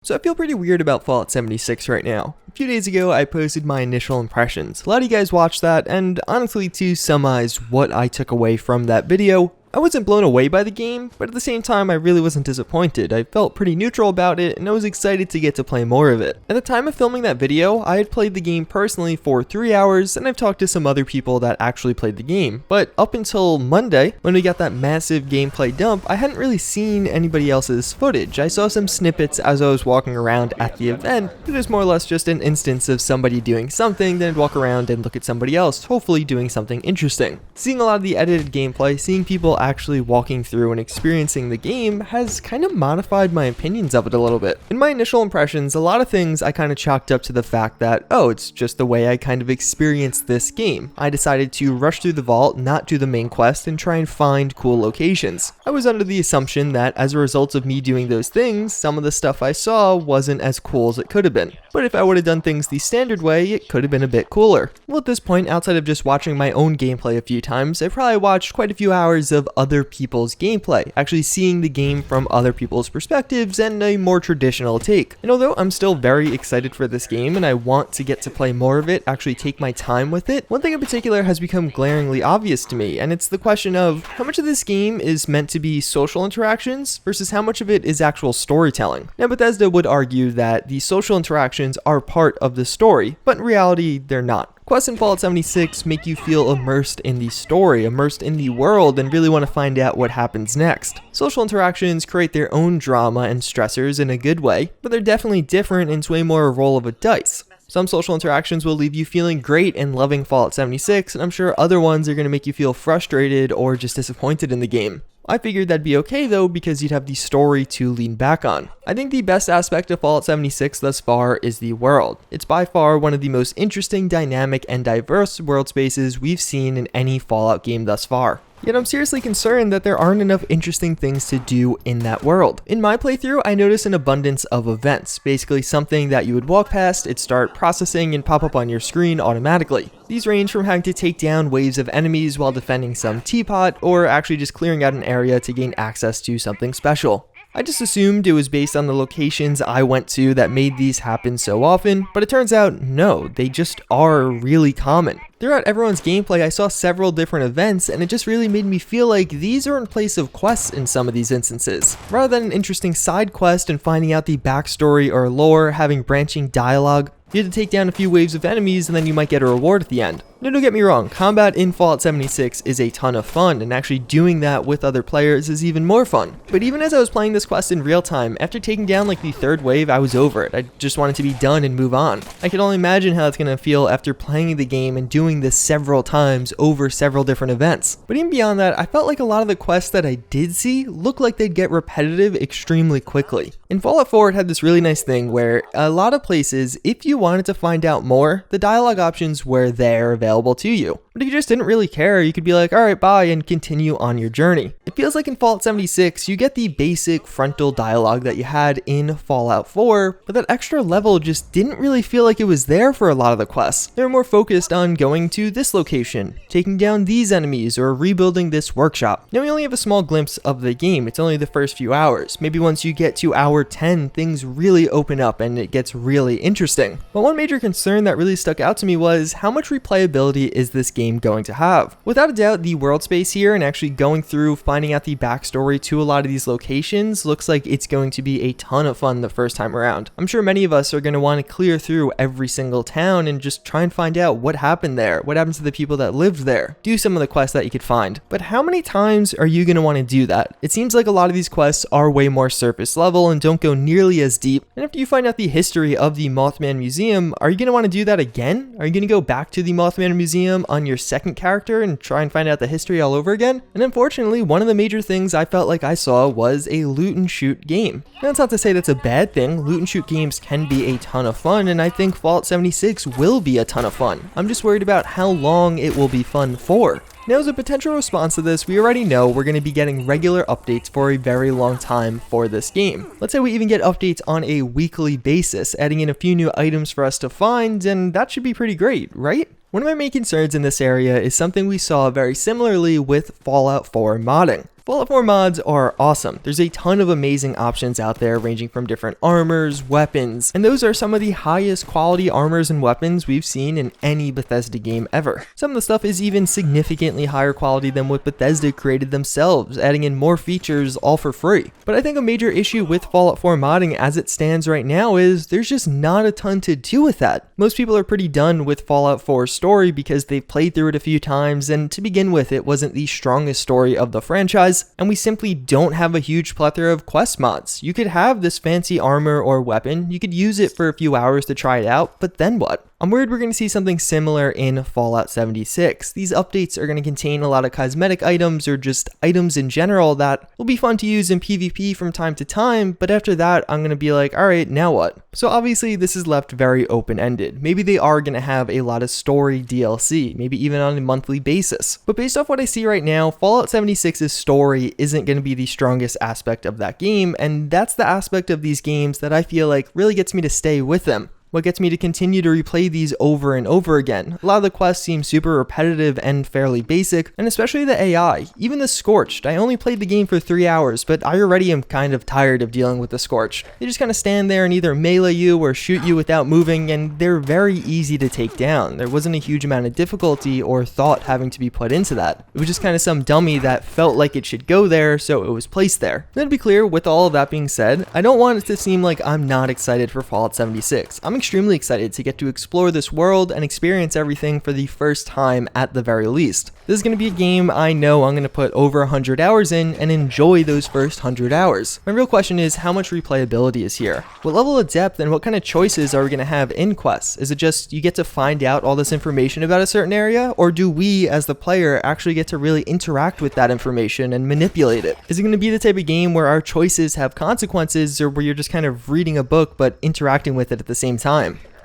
So I feel pretty weird about Fallout 76 right now. A few days ago, I posted my initial impressions. A lot of you guys watched that, and honestly, to summarize what I took away from that video, I wasn't blown away by the game, but at the same time I really wasn't disappointed. I felt pretty neutral about it, and I was excited to get to play more of it. At the time of filming that video, I had played the game personally for 3 hours, and I've talked to some other people that actually played the game. But up until Monday, when we got that massive gameplay dump, I hadn't really seen anybody else's footage. I saw some snippets as I was walking around at the event, but it was more or less just an instance of somebody doing something, then I'd walk around and look at somebody else, hopefully doing something interesting. Seeing a lot of the edited gameplay, seeing people actually walking through and experiencing the game has kind of modified my opinions of it a little bit. In my initial impressions, a lot of things I kind of chalked up to the fact that, oh, it's just the way I kind of experienced this game. I decided to rush through the vault, not do the main quest, and try and find cool locations. I was under the assumption that as a result of me doing those things, some of the stuff I saw wasn't as cool as it could have been. But if I would have done things the standard way, it could have been a bit cooler. Well, at this point, outside of just watching my own gameplay a few times, I probably watched quite a few hours of other people's gameplay, actually seeing the game from other people's perspectives and a more traditional take. And although I'm still very excited for this game and I want to get to play more of it, actually take my time with it, one thing in particular has become glaringly obvious to me, and it's the question of how much of this game is meant to be social interactions versus how much of it is actual storytelling. Now, Bethesda would argue that the social interactions are part of the story, but in reality, they're not. Quests in Fallout 76 make you feel immersed in the story, immersed in the world, and really want to find out what happens next. Social interactions create their own drama and stressors in a good way, but they're definitely different and way more a roll of a dice. Some social interactions will leave you feeling great and loving Fallout 76, and I'm sure other ones are going to make you feel frustrated or just disappointed in the game. I figured that'd be okay though because you'd have the story to lean back on. I think the best aspect of Fallout 76 thus far is the world. It's by far one of the most interesting, dynamic, and diverse world spaces we've seen in any Fallout game thus far. Yet I'm seriously concerned that there aren't enough interesting things to do in that world. In my playthrough, I noticed an abundance of events, basically something that you would walk past, it'd start processing and pop up on your screen automatically. These range from having to take down waves of enemies while defending some teapot, or actually just clearing out an area to gain access to something special. I just assumed it was based on the locations I went to that made these happen so often, but it turns out no, they just are really common. Throughout everyone's gameplay, I saw several different events, and it just really made me feel like these are in place of quests in some of these instances. Rather than an interesting side quest and finding out the backstory or lore, having branching dialogue, you have to take down a few waves of enemies and then you might get a reward at the end. Now, don't get me wrong, combat in Fallout 76 is a ton of fun, and actually doing that with other players is even more fun. But even as I was playing this quest in real time, after taking down like the third wave, I was over it. I just wanted to be done and move on. I can only imagine how it's going to feel after playing the game and doing this several times over several different events. But even beyond that, I felt like a lot of the quests that I did see looked like they'd get repetitive extremely quickly. In Fallout 4, it had this really nice thing where a lot of places, if you wanted to find out more, the dialogue options were there available to you. But if you just didn't really care, you could be like, alright, bye, and continue on your journey. It feels like in Fallout 76, you get the basic frontal dialogue that you had in Fallout 4, but that extra level just didn't really feel like it was there for a lot of the quests. They were more focused on going to this location, taking down these enemies, or rebuilding this workshop. Now we only have a small glimpse of the game, it's only the first few hours. Maybe once you get to hour 10, things really open up and it gets really interesting. But one major concern that really stuck out to me was how much replayability is this game going to have. Without a doubt, the world space here and actually going through finding out the backstory to a lot of these locations looks like it's going to be a ton of fun the first time around. I'm sure many of us are going to want to clear through every single town and just try and find out what happened there, what happened to the people that lived there, do some of the quests that you could find. But how many times are you going to want to do that? It seems like a lot of these quests are way more surface level and don't go nearly as deep. And after you find out the history of the Mothman Museum, are you going to want to do that again? Are you going to go back to the Mothman Museum on your second character and try and find out the history all over again? And unfortunately, one of the major things I felt like I saw was a loot and shoot game. Now, that's not to say that's a bad thing. Loot and shoot games can be a ton of fun, and I think Fallout 76 will be a ton of fun. I'm just worried about how long it will be fun for. Now, as a potential response to this, we already know we're going to be getting regular updates for a very long time for this game. Let's say we even get updates on a weekly basis, adding in a few new items for us to find, and that should be pretty great, right? One of my main concerns in this area is something we saw very similarly with Fallout 4 modding. Fallout 4 mods are awesome. There's a ton of amazing options out there ranging from different armors, weapons, and those are some of the highest quality armors and weapons we've seen in any Bethesda game ever. Some of the stuff is even significantly higher quality than what Bethesda created themselves, adding in more features all for free. But I think a major issue with Fallout 4 modding as it stands right now is there's just not a ton to do with that. Most people are pretty done with Fallout 4's story because they've played through it a few times, and to begin with, it wasn't the strongest story of the franchise, and we simply don't have a huge plethora of quest mods. You could have this fancy armor or weapon, you could use it for a few hours to try it out, but then what? I'm worried we're going to see something similar in Fallout 76. These updates are going to contain a lot of cosmetic items or just items in general that will be fun to use in PvP from time to time, but after that I'm going to be like, alright, now what? So obviously this is left very open-ended. Maybe they are going to have a lot of story DLC, maybe even on a monthly basis. But based off what I see right now, Fallout 76's story isn't going to be the strongest aspect of that game, and that's the aspect of these games that I feel like really gets me to stay with them. What gets me to continue to replay these over and over again. A lot of the quests seem super repetitive and fairly basic, and especially the AI. Even the Scorched, I only played the game for 3 hours, but I already am kind of tired of dealing with the Scorched. They just kind of stand there and either melee you or shoot you without moving, and they're very easy to take down. There wasn't a huge amount of difficulty or thought having to be put into that. It was just kind of some dummy that felt like it should go there, so it was placed there. Then to be clear, with all of that being said, I don't want it to seem like I'm not excited for Fallout 76. I'm extremely excited to get to explore this world and experience everything for the first time at the very least. This is going to be a game I know I'm going to put over 100 hours in and enjoy those first 100 hours. My real question is how much replayability is here? What level of depth and what kind of choices are we going to have in quests? Is it just you get to find out all this information about a certain area, or do we as the player actually get to really interact with that information and manipulate it? Is it going to be the type of game where our choices have consequences, or where you're just kind of reading a book but interacting with it at the same time?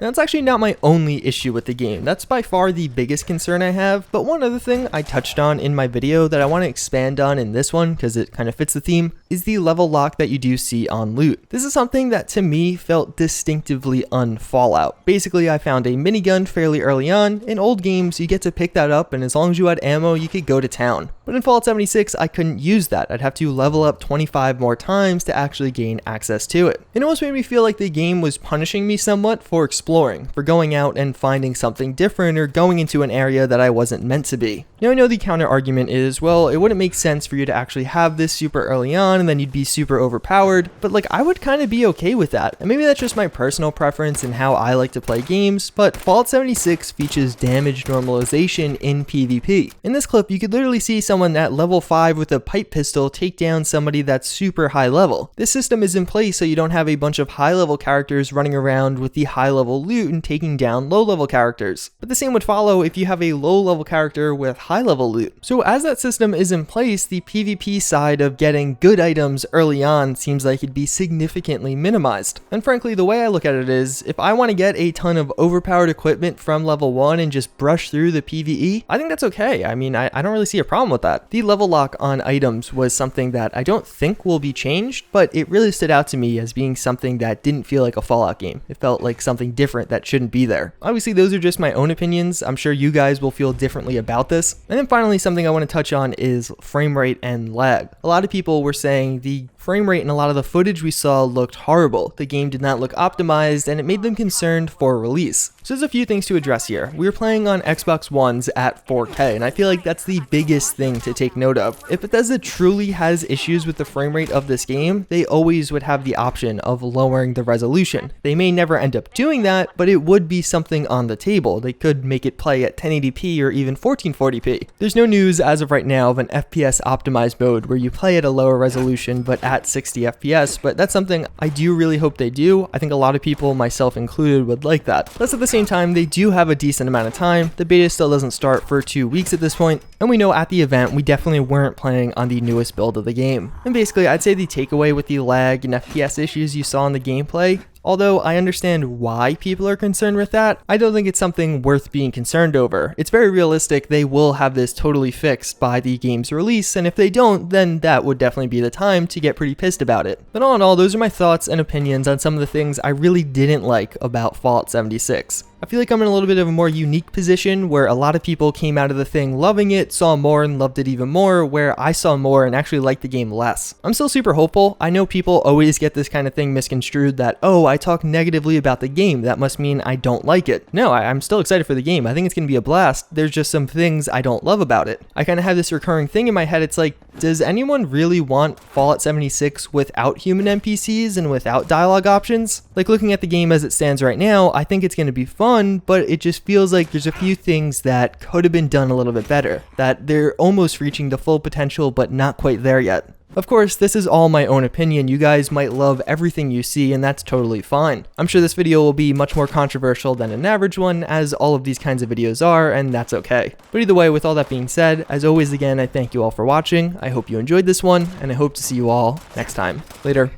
Now, that's actually not my only issue with the game. That's by far the biggest concern I have, but one other thing I touched on in my video that I want to expand on in this one, because it kind of fits the theme, is the level lock that you do see on loot. This is something that to me felt distinctively un-Fallout. Basically, I found a minigun fairly early on. In old games, you get to pick that up, and as long as you had ammo, you could go to town. But in Fallout 76, I couldn't use that. I'd have to level up 25 more times to actually gain access to it. It almost made me feel like the game was punishing me somewhat for exploring, for going out and finding something different or going into an area that I wasn't meant to be. Now I know the counter argument is, well, it wouldn't make sense for you to actually have this super early on and then you'd be super overpowered, but like I would kind of be okay with that. And maybe that's just my personal preference and how I like to play games, but Fallout 76 features damage normalization in PvP. In this clip, you could literally see someone at level 5 with a pipe pistol take down somebody that's super high level. This system is in place so you don't have a bunch of high level characters running around with the high level loot and taking down low level characters. But the same would follow if you have a low level character with high level loot. So as that system is in place, the PvP side of getting good items early on seems like it'd be significantly minimized. And frankly, the way I look at it is, if I want to get a ton of overpowered equipment from level 1 and just brush through the PvE, I think that's okay. I mean, I don't really see a problem with that. The level lock on items was something that I don't think will be changed, but it really stood out to me as being something that didn't feel like a Fallout game. It felt like something different that shouldn't be there. Obviously, those are just my own opinions. I'm sure you guys will feel differently about this. And then finally, something I want to touch on is frame rate and lag. A lot of people were saying the frame rate in a lot of the footage we saw looked horrible. The game did not look optimized and it made them concerned for release. So there's a few things to address here. We were playing on Xbox Ones at 4K, and I feel like that's the biggest thing to take note of. If Bethesda truly has issues with the frame rate of this game, they always would have the option of lowering the resolution. They may never end up doing that, but it would be something on the table. They could make it play at 1080p or even 1440p. There's no news as of right now of an FPS optimized mode where you play at a lower resolution but at 60 FPS, but that's something I do really hope they do. I think a lot of people, myself included, would like that. Plus at the same time, they do have a decent amount of time. The beta still doesn't start for 2 weeks at this point, and we know at the event we definitely weren't playing on the newest build of the game. And basically, I'd say the takeaway with the lag and FPS issues you saw in the gameplay, although I understand why people are concerned with that, I don't think it's something worth being concerned over. It's very realistic they will have this totally fixed by the game's release, and if they don't, then that would definitely be the time to get pretty pissed about it. But all in all, those are my thoughts and opinions on some of the things I really didn't like about Fallout 76. I feel like I'm in a little bit of a more unique position where a lot of people came out of the thing loving it, saw more and loved it even more, where I saw more and actually liked the game less. I'm still super hopeful. I know people always get this kind of thing misconstrued that, oh, I talk negatively about the game, that must mean I don't like it. No, I'm still excited for the game. I think it's going to be a blast. There's just some things I don't love about it. I kind of have this recurring thing in my head. It's like, does anyone really want Fallout 76 without human NPCs and without dialogue options? Like, looking at the game as it stands right now, I think it's going to be fun, but it just feels like there's a few things that could have been done a little bit better, that they're almost reaching the full potential but not quite there yet. Of course, this is all my own opinion. You guys might love everything you see, and that's totally fine. I'm sure this video will be much more controversial than an average one, as all of these kinds of videos are, and that's okay. But either way, with all that being said, as always again, I thank you all for watching. I hope you enjoyed this one, and I hope to see you all next time. Later.